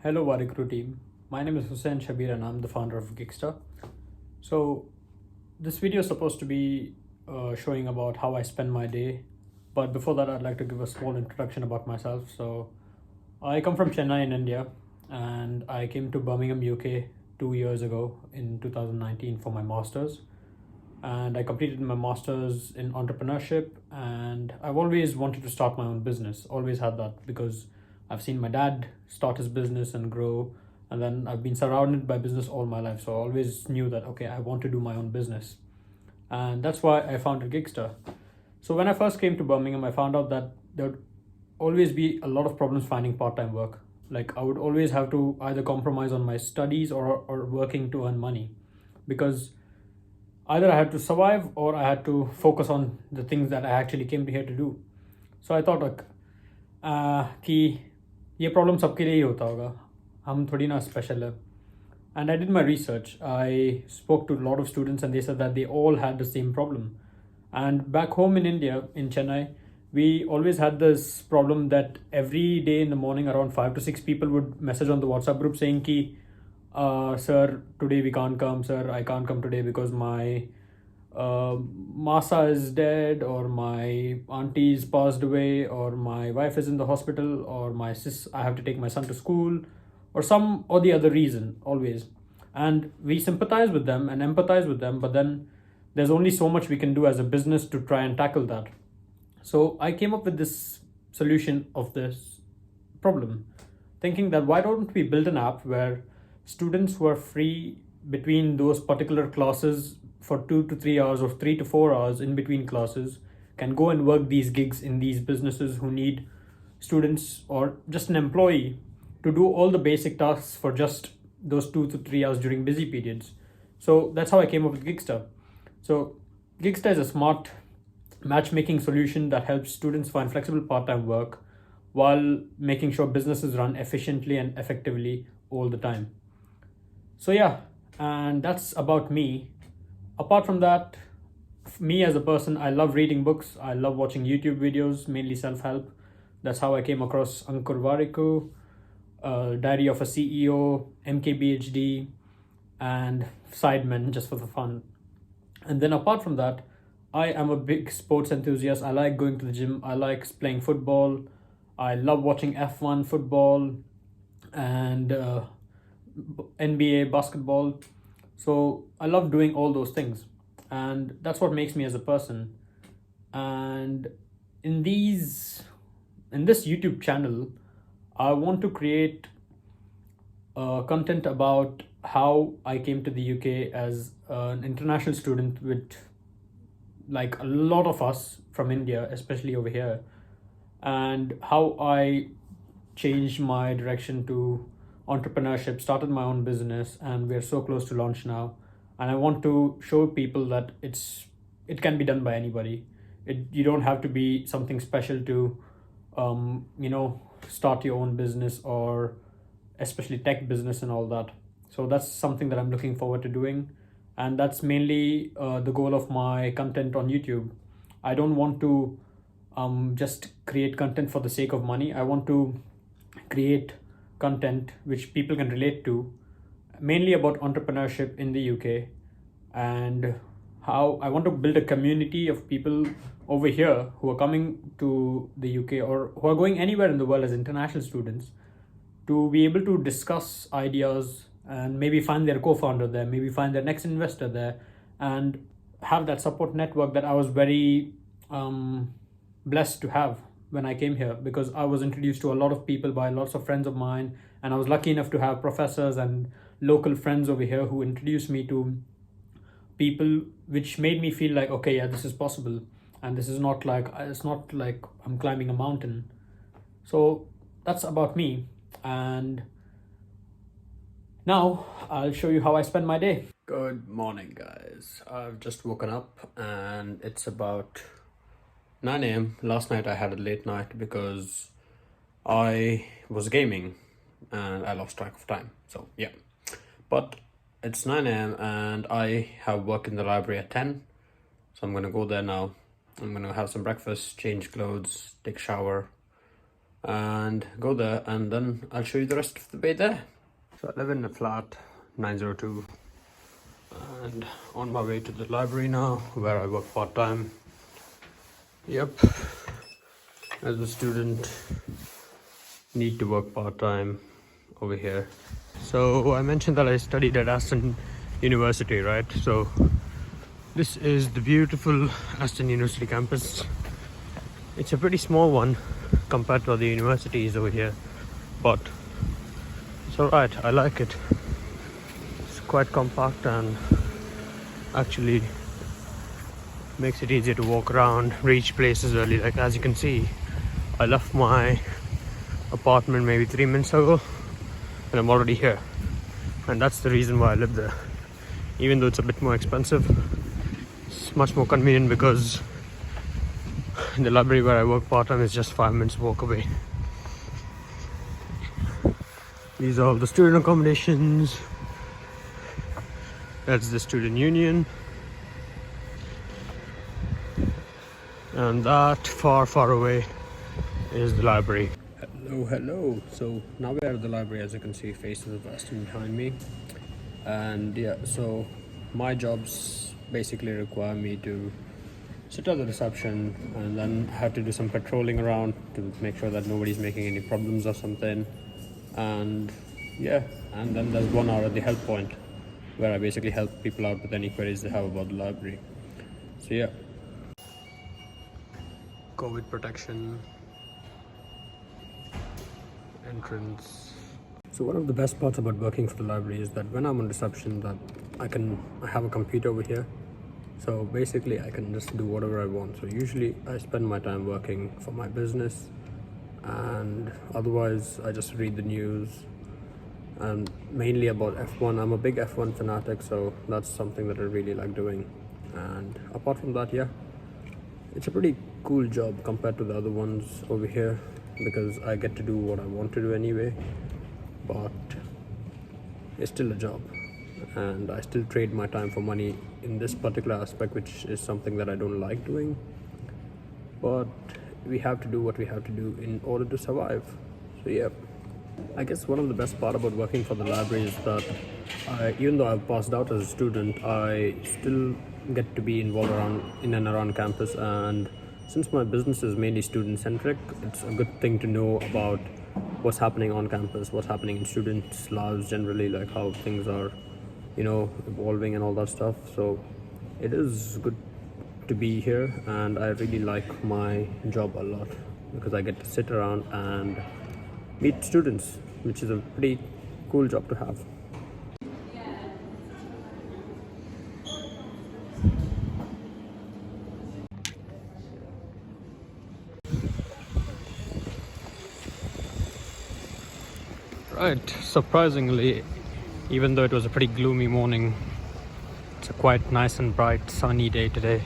Hello, Warikoo team. My name is Hussein Shabir and I'm the founder of Gigster. So, this video is supposed to be showing about how I spend my day. But before that, I'd like to give a small introduction about myself. So, I come from Chennai in India and I came to Birmingham, UK 2 years ago in 2019 for my master's. And I completed my master's in entrepreneurship, and I've always wanted to start my own business. Always had that because I've seen my dad start his business and grow, and then I've been surrounded by business all my life. So I always knew that okay, I want to do my own business, and that's why I founded Gigster. So when I first came to Birmingham, I found out that there would always be a lot of problems finding part-time work. Like I would always have to either compromise on my studies or working to earn money, because either I had to survive or I had to focus on the things that I actually came here to do. So I thought like कि ये problem सबके लिए ही होता होगा, हम थोड़ी ना special है. And I did my research. I spoke to a lot of students and they said that they all had the same problem. And back home in India, in Chennai, we always had this problem that every day in the morning around 5 to 6 people would message on the WhatsApp group saying ki, sir, today we can't come, sir, I can't come today because my Masa is dead, or my auntie's passed away, or my wife is in the hospital, or I have to take my son to school, or some or the other reason, always. And we sympathize with them and empathize with them, but then there's only so much we can do as a business to try and tackle that. So I came up with this solution of this problem, thinking that why don't we build an app where students who are free between those particular classes for 2 to 3 hours or 3 to 4 hours in between classes can go and work these gigs in these businesses who need students or just an employee to do all the basic tasks for just those 2 to 3 hours during busy periods. So that's how I came up with Gigster. So Gigster is a smart matchmaking solution that helps students find flexible part-time work while making sure businesses run efficiently and effectively all the time. So yeah, and that's about me. Apart from that, me as a person, I love reading books. I love watching YouTube videos, mainly self-help. That's how I came across Warikoo, Diary of a CEO, MKBHD, and Sidemen, just for the fun. And then apart from that, I am a big sports enthusiast. I like going to the gym. I like playing football. I love watching F1 football and NBA basketball. So I love doing all those things. And that's what makes me as a person. And in this YouTube channel, I want to create content about how I came to the UK as an international student with like a lot of us from India, especially over here, and how I changed my direction to entrepreneurship, started my own business, and we're so close to launch now. And I want to show people that it can be done by anybody. You don't have to be something special to start your own business, or especially tech business and all that. So that's something that I'm looking forward to doing, and that's mainly the goal of my content on YouTube. I don't want to just create content for the sake of money. I want to create content which people can relate to, mainly about entrepreneurship in the UK, and how I want to build a community of people over here who are coming to the UK or who are going anywhere in the world as international students, to be able to discuss ideas and maybe find their co-founder there, maybe find their next investor there, and have that support network that I was very blessed to have when I came here, because I was introduced to a lot of people by lots of friends of mine, and I was lucky enough to have professors and local friends over here who introduced me to people, which made me feel like okay, yeah, this is possible, and this is not like it's not like I'm climbing a mountain. So that's about me, and now I'll show you how I spend my day. Good morning, guys. I've just woken up and it's about 9 a.m. Last night I had a late night because I was gaming and I lost track of time. So yeah, but it's 9 a.m. and I have work in the library at 10. So I'm gonna go there now. I'm gonna have some breakfast, change clothes, take a shower, and go there, and then I'll show you the rest of the way there. So I live in a flat 902 and on my way to the library now where I work part-time. Yep, as a student need to work part-time over here. So I mentioned that I studied at Aston University, right? So this is the beautiful Aston University campus. It's a pretty small one compared to other universities over here, but it's alright, I like it. It's quite compact and actually makes it easier to walk around, reach places early. Like as you can see, I left my apartment maybe 3 minutes ago and I'm already here, and that's the reason why I live there. Even though it's a bit more expensive, it's much more convenient because the library where I work part-time is just 5 minutes walk away. These are all the student accommodations. That's the student union, and that far away is the library. Hello. So now we're at the library. As you can see, faces of Aston behind me. And yeah, so my jobs basically require me to sit at the reception, and then have to do some patrolling around to make sure that nobody's making any problems or something. And yeah, and then there's 1 hour at the help point where I basically help people out with any queries they have about the library. So yeah, COVID protection, entrance. So one of the best parts about working for the library is that when I'm on reception, that I have a computer over here. So basically I can just do whatever I want. So usually I spend my time working for my business, and otherwise I just read the news, and mainly about F1. I'm a big F1 fanatic, so that's something that I really like doing. And apart from that, yeah, it's a pretty cool job compared to the other ones over here because I get to do what I want to do anyway, but it's still a job and I still trade my time for money in this particular aspect, which is something that I don't like doing, but we have to do what we have to do in order to survive. So yeah, I guess one of the best part about working for the library is that even though I've passed out as a student, I still get to be involved in and around campus. And since my business is mainly student centric, it's a good thing to know about what's happening on campus, what's happening in students' lives generally, like how things are, evolving and all that stuff. So it is good to be here, and I really like my job a lot because I get to sit around and meet students, which is a pretty cool job to have. Right, surprisingly, even though it was a pretty gloomy morning, it's a quite nice and bright sunny day today.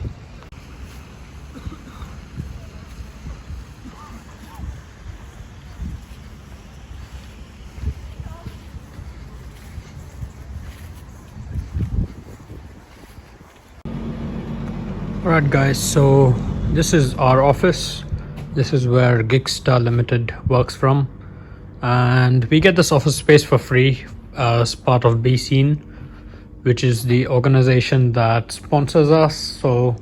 Alright guys, so this is our office. This is where Gigstar Limited works from, and we get this office space for free as part of B Scene, which is the organization that sponsors us. So,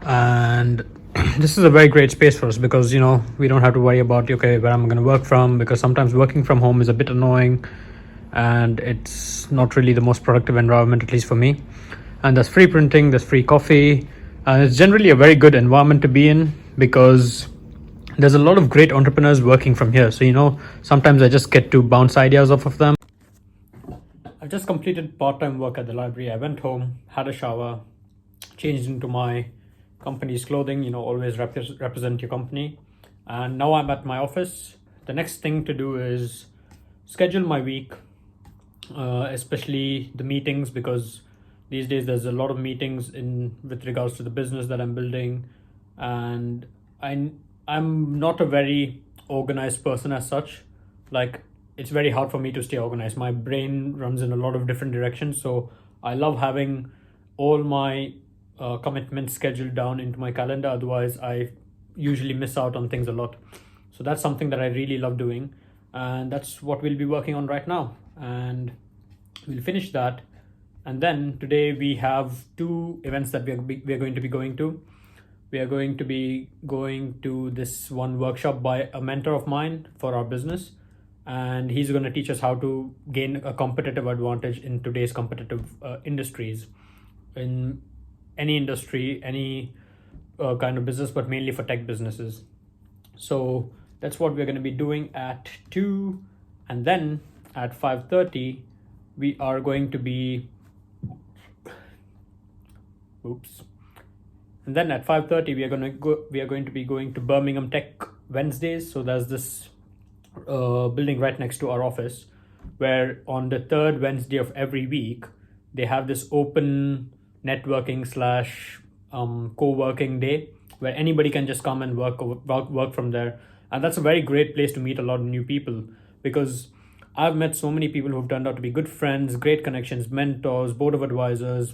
and this is a very great space for us because we don't have to worry about okay, where I'm going to work from, because sometimes working from home is a bit annoying and it's not really the most productive environment, at least for me. And there's free printing, there's free coffee, and it's generally a very good environment to be in because there's a lot of great entrepreneurs working from here. So sometimes I just get to bounce ideas off of them. I've just completed part-time work at the library. I went home, had a shower, changed into my company's clothing, always represent your company, and now I'm at my office. The next thing to do is schedule my week, especially the meetings, because these days there's a lot of meetings with regards to the business that I'm building, and I'm not a very organized person as such. Like, it's very hard for me to stay organized. My brain runs in a lot of different directions, so I love having all my commitments scheduled down into my calendar. Otherwise I usually miss out on things a lot. So that's something that I really love doing, and that's what we'll be working on right now. And we'll finish that. And then today we have two events that we are going to be going to. We are going to be going to this one workshop by a mentor of mine for our business, and he's going to teach us how to gain a competitive advantage in today's competitive industries, in any industry, any kind of business, but mainly for tech businesses. So that's what we're going to be doing at 2, and then at 5:30 we are going to be oops and then at 5:30 we are going to be going to Birmingham Tech Wednesdays. So there's this building right next to our office, where on the third Wednesday of every week they have this open networking slash co-working day where anybody can just come and work from there. And that's a very great place to meet a lot of new people, because I've met so many people who've turned out to be good friends, great connections, mentors, board of advisors.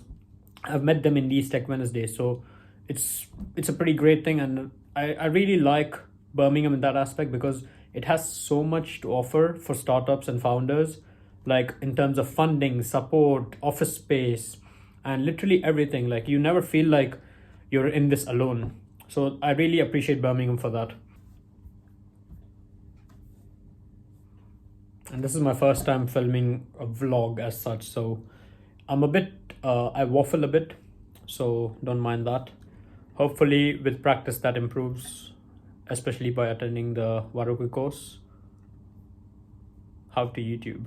I've met them in these Tech Wednesdays. So it's a pretty great thing, and I really like Birmingham in that aspect, because it has so much to offer for startups and founders, like in terms of funding, support, office space, and literally everything. Like, you never feel like you're in this alone. So I really appreciate Birmingham for that. And this is my first time filming a vlog as such, so I'm a bit I waffle a bit, so don't mind that. Hopefully with practice that improves, especially by attending the Warikoo course. How to YouTube.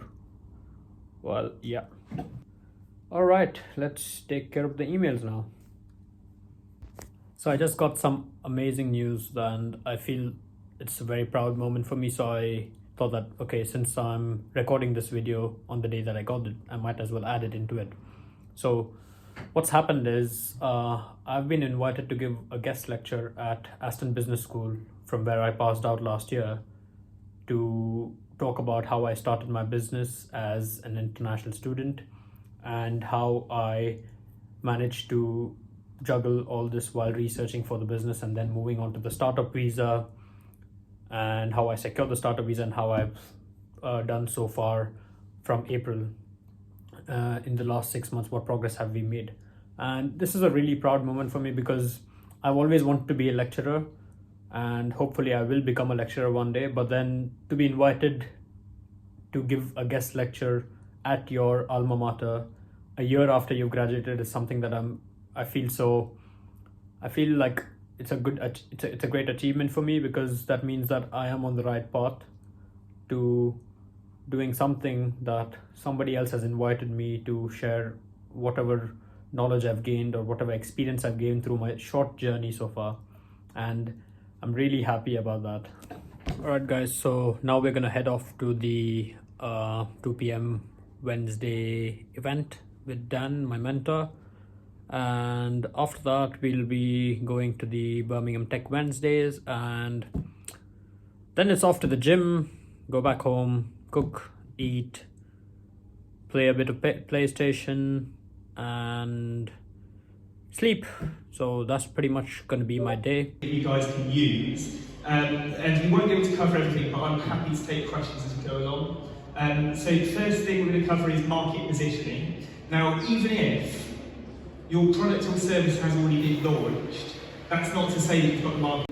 Well, yeah. All right, let's take care of the emails now. So I just got some amazing news, and I feel it's a very proud moment for me. So I thought that, okay, since I'm recording this video on the day that I got it, I might as well add it into it. So what's happened is I've been invited to give a guest lecture at Aston Business School, from where I passed out last year, to talk about how I started my business as an international student, and how I managed to juggle all this while researching for the business and then moving on to the startup visa, and how I secured the startup visa, and how I've done so far from April. In the last 6 months, what progress have we made? And this is a really proud moment for me, because I've always wanted to be a lecturer, and hopefully I will become a lecturer one day. But then to be invited to give a guest lecture at your alma mater a year after you've graduated is something that I feel like it's a great achievement for me, because that means that I am on the right path to doing something that somebody else has invited me to share whatever knowledge I've gained or whatever experience I've gained through my short journey so far. And I'm really happy about that. All right, guys, so now we're gonna head off to the 2 p.m. Wednesday event with Dan, my mentor. And after that, we'll be going to the Birmingham Tech Wednesdays, and then it's off to the gym, go back home, cook, eat, play a bit of PlayStation, and sleep. So that's pretty much going to be my day. You guys can use, and we won't be able to cover everything, but I'm happy to take questions as we go along. So the first thing we're going to cover is market positioning. Now, even if your product or service has already been launched, that's not to say that you've got the market.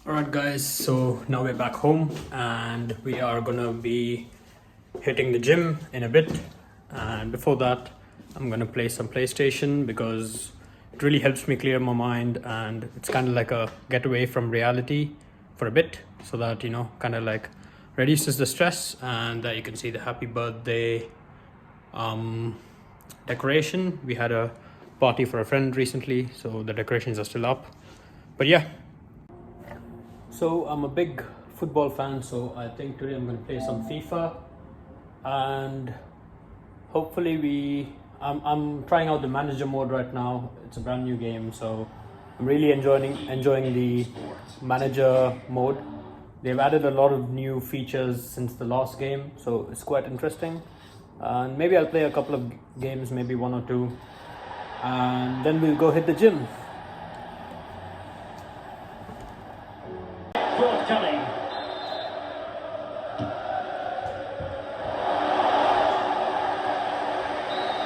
Alright guys, so now we're back home, and we are gonna be hitting the gym in a bit. And before that, I'm gonna play some PlayStation, because it really helps me clear my mind, and it's kind of like a getaway from reality for a bit, so that, you know, kind of like reduces the stress. And you can see the happy birthday decoration. We had a party for a friend recently, so the decorations are still up. But yeah, so I'm a big football fan, so I think today I'm going to play some FIFA, and hopefully I'm trying out the manager mode right now. It's a brand new game, so I'm really enjoying the manager mode. They've added a lot of new features since the last game, so it's quite interesting. And maybe I'll play a couple of games, maybe one or two, and then we'll go hit the gym. Forthcoming.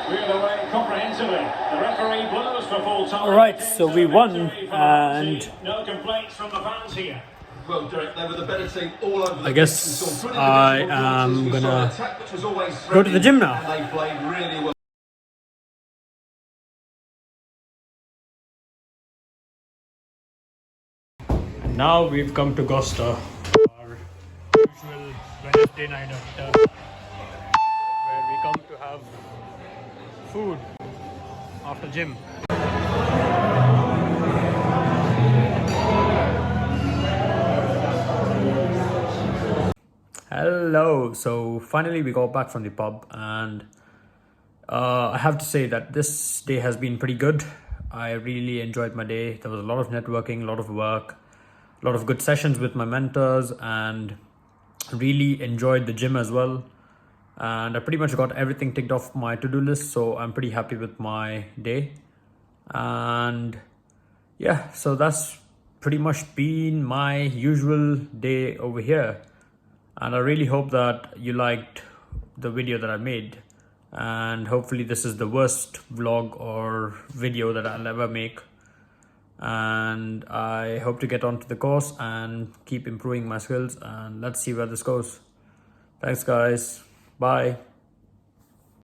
Wheeled away comprehensively. The referee blows for full time. Alright, so we won, and no complaints from the fans here. Well, Derek, they were the better team all over the I guess I am gonna go to the gym now. And they played really well. Now we've come to Gosta, our usual Wednesday night after, where we come to have food after gym. Hello, so finally we got back from the pub, and I have to say that this day has been pretty good. I really enjoyed my day. There was a lot of networking, a lot of work, a lot of good sessions with my mentors, and really enjoyed the gym as well. And I pretty much got everything ticked off my to-do list, so I'm pretty happy with my day. And yeah, so that's pretty much been my usual day over here. And I really hope that you liked the video that I made, and hopefully this is the worst vlog or video that I'll ever make. And I hope to get onto the course and keep improving my skills, and let's see where this goes. Thanks guys, bye.